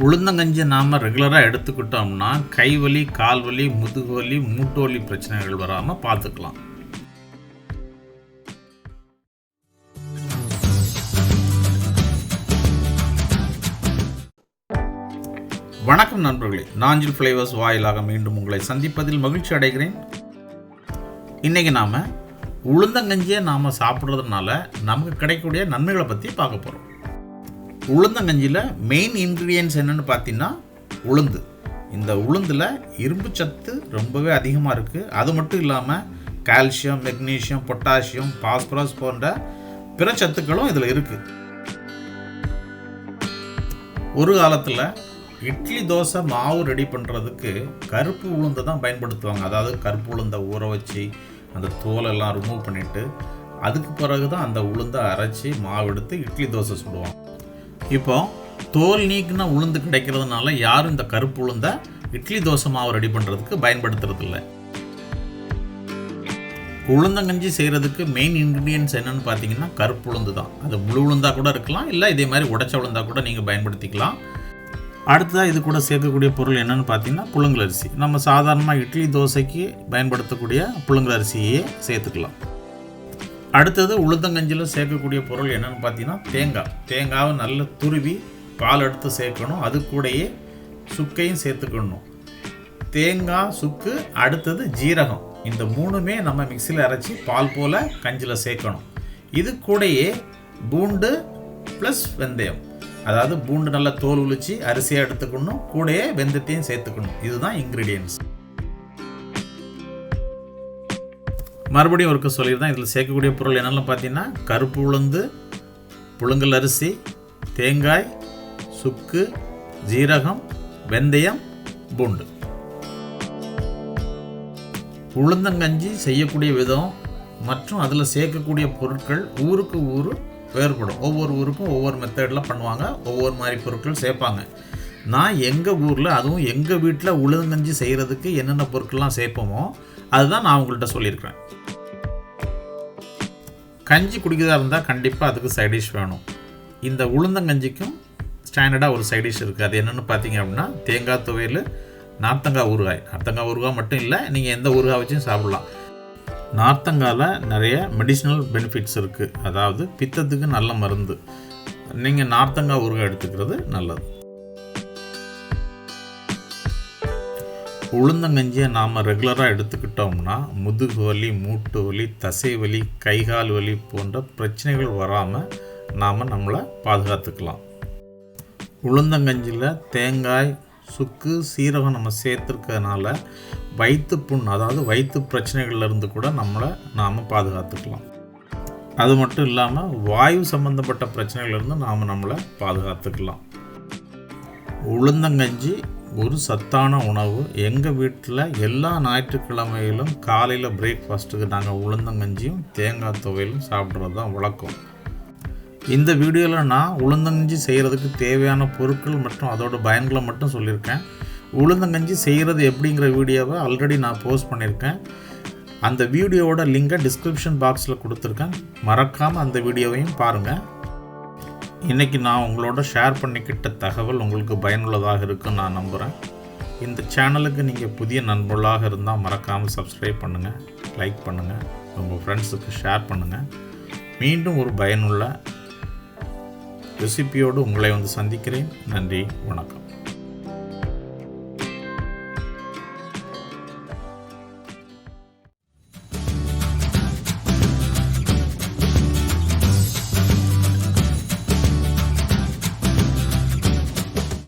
உளுந்தங்கஞ்சி நாம் ரெகுலராக எடுத்துக்கிட்டோம்னா கைவலி, கால்வலி, முதுகு வலி, மூட்டு வலி பிரச்சனைகள் வராமல் பார்த்துக்கலாம். வணக்கம் நண்பர்களே, நாஞ்சில் ஃப்ளேவர்ஸ் வாயிலாக மீண்டும் உங்களை சந்திப்பதில் மகிழ்ச்சி அடைகிறேன். இன்றைக்கி நாம் உளுந்தங்கஞ்சியை நாம் சாப்பிட்றதுனால நமக்கு கிடைக்கக்கூடிய நன்மைகளை பற்றி பார்க்க போகிறோம். உளுந்தங்கஞ்சியில் மெயின் இன்க்ரீடியன்ட்ஸ் என்னென்னு பார்த்தீங்கன்னா உளுந்து. இந்த உளுந்தில் இரும்பு சத்து ரொம்பவே அதிகமாக இருக்குது. அது மட்டும் இல்லாமல் கால்சியம், மெக்னீஷியம், பொட்டாசியம், பாஸ்பரஸ் போன்ற பிற சத்துக்களும் இதில் இருக்குது. ஒரு காலத்தில் இட்லி தோசை மாவு ரெடி பண்ணுறதுக்கு கருப்பு உளுந்தை தான் பயன்படுத்துவாங்க. அதாவது கருப்பு உளுந்தை ஊற வச்சு அந்த தோலெல்லாம் ரிமூவ் பண்ணிவிட்டு அதுக்கு பிறகு தான் அந்த உளுந்தை அரைச்சி மாவு எடுத்து இட்லி தோசை சுடுவாங்க. இப்போ தோல் நீக்கின உளுந்து கிடைக்கிறதுனால யாரும் இந்த கருப்பு உளுந்தை இட்லி தோசை மாவு ரெடி பண்ணுறதுக்கு பயன்படுத்துறதில்ல. உளுந்தங்கஞ்சி செய்கிறதுக்கு மெயின் இன்க்ரீடியன்ட்ஸ் என்னென்னு பார்த்தீங்கன்னா கருப்பு உளுந்து தான். அது முழு உளுந்தாக கூட இருக்கலாம், இல்லை இதே மாதிரி உடைச்ச உளுந்தாக கூட நீங்கள் பயன்படுத்திக்கலாம். அடுத்ததாக இது கூட சேர்க்கக்கூடிய பொருள் என்னென்னு பார்த்தீங்கன்னா புழுங்கல் அரிசி. நம்ம சாதாரணமாக இட்லி தோசைக்கு பயன்படுத்தக்கூடிய புழுங்கல் அரிசியே சேர்த்துக்கலாம். அடுத்தது உளுந்தங்கஞ்சியில் சேர்க்கக்கூடிய பொருள் என்னென்னு பார்த்தீங்கன்னா தேங்காவை நல்லா துருவி பால் எடுத்து சேர்க்கணும். அது கூடயே சுக்கையும் சேர்த்துக்கணும். தேங்காய், சுக்கு, அடுத்தது ஜீரகம், இந்த மூணுமே நம்ம மிக்சியில் அரைச்சி பால் போல் கஞ்சியில் சேர்க்கணும். இது கூடயே பூண்டு ப்ளஸ் வெந்தயம், அதாவது பூண்டு நல்லா தோல் உளிச்சு அரிசியாக எடுத்துக்கணும், கூடயே வெந்தயத்தையும் சேர்த்துக்கணும். இதுதான் இன்க்ரீடியன்ட்ஸ். மறுபடியும் ஒருக்க சொல்லியிருந்தேன். இதில் சேர்க்கக்கூடிய பொருள் என்னென்னு பார்த்தீங்கன்னா கருப்பு உளுந்து, புழுங்கல் அரிசி, தேங்காய், சுக்கு, ஜீரகம், வெந்தயம், பூண்டு. உளுந்தங்கஞ்சி செய்யக்கூடிய விதம் மற்றும் அதில் சேர்க்கக்கூடிய பொருட்கள் ஊருக்கு ஊர் வேறுபடும். ஒவ்வொரு ஊருக்கும் ஒவ்வொரு மெத்தடில் பண்ணுவாங்க, ஒவ்வொரு மாதிரி பொருட்கள் சேர்ப்பாங்க. நான் எங்கள் ஊரில், அதுவும் எங்கள் வீட்டில் உளுந்தங்கஞ்சி செய்கிறதுக்கு என்னென்ன பொருட்கள்லாம் சேர்ப்போமோ அதுதான் நான் உங்கள்கிட்ட சொல்லியிருக்கிறேன். கஞ்சி குடிக்கிறதா இருந்தால் கண்டிப்பாக அதுக்கு சைடிஷ் வேணும். இந்த உளுந்தங்கஞ்சிக்கும் ஸ்டாண்டர்டாக ஒரு சைடிஷ் இருக்குது. அது என்னென்னு பார்த்தீங்க அப்படின்னா தேங்காய் துவையல், நார்த்தங்காய் ஊறுகாய். நார்த்தங்காய் ஊறுகாய் மட்டும் இல்லை, நீங்கள் எந்த ஊறுகாய் வச்சும் சாப்பிட்லாம். நார்த்தங்காயில் நிறைய மெடிசினல் பெனிஃபிட்ஸ் இருக்குது. அதாவது பித்தத்துக்கு நல்ல மருந்து. நீங்கள் நார்த்தங்காய் ஊறுகாய் எடுத்துக்கிறது நல்லது. உளுந்தங்கஞ்சியை நாம் ரெகுலராக எடுத்துக்கிட்டோம்னா முதுகு வலி, மூட்டு வலி, தசை வலி, கைகால் வலி போன்ற பிரச்சனைகள் வராமல் நாம் நம்மளை பாதுகாத்துக்கலாம். உளுந்தங்கஞ்சியில் தேங்காய், சுக்கு, சீரகம் நம்ம சேர்த்துருக்கிறதுனால வயிற்று புண், அதாவது வயிற்று பிரச்சனைகள்லேருந்து கூட நாம் பாதுகாத்துக்கலாம். அது மட்டும் இல்லாமல் வாயு சம்பந்தப்பட்ட பிரச்சனைகள்லேருந்து நம்மளை பாதுகாத்துக்கலாம். உளுந்தங்கஞ்சி ஒரு சத்தான உணவு. எங்கள் வீட்டில் எல்லா ஞாயிற்றுக்கிழமையிலும் காலையில் பிரேக்ஃபாஸ்ட்டுக்கு நாங்கள் உளுந்தங்கஞ்சியும் தேங்காய் துவையலும் சாப்பிட்றது தான் வழக்கம். இந்த வீடியோவில் நான் உளுந்தங்கஞ்சி செய்கிறதுக்கு தேவையான பொருட்கள் மற்றும் அதோட பயன்களை மட்டும் சொல்லியிருக்கேன். உளுந்தங்கஞ்சி செய்கிறது எப்படிங்கிற வீடியோவை ஆல்ரெடி நான் போஸ்ட் பண்ணியிருக்கேன். அந்த வீடியோவோட லிங்கை டிஸ்கிரிப்ஷன் பாக்ஸில் கொடுத்துருக்கேன். மறக்காமல் அந்த வீடியோவையும் பாருங்கள். இன்றைக்கி நான் உங்களோட ஷேர் பண்ணிக்கிட்ட தகவல் உங்களுக்கு பயனுள்ளதாக இருக்குன்னு நான் நம்புகிறேன். இந்த சேனலுக்கு நீங்கள் புதிய நண்பர்களாக இருந்தால் மறக்காமல் சப்ஸ்கிரைப் பண்ணுங்கள், லைக் பண்ணுங்கள், உங்கள் ஃப்ரெண்ட்ஸுக்கு ஷேர் பண்ணுங்கள். மீண்டும் ஒரு பயனுள்ள ரெசிபியோடு உங்களை சந்திக்கிறேன். நன்றி, வணக்கம்.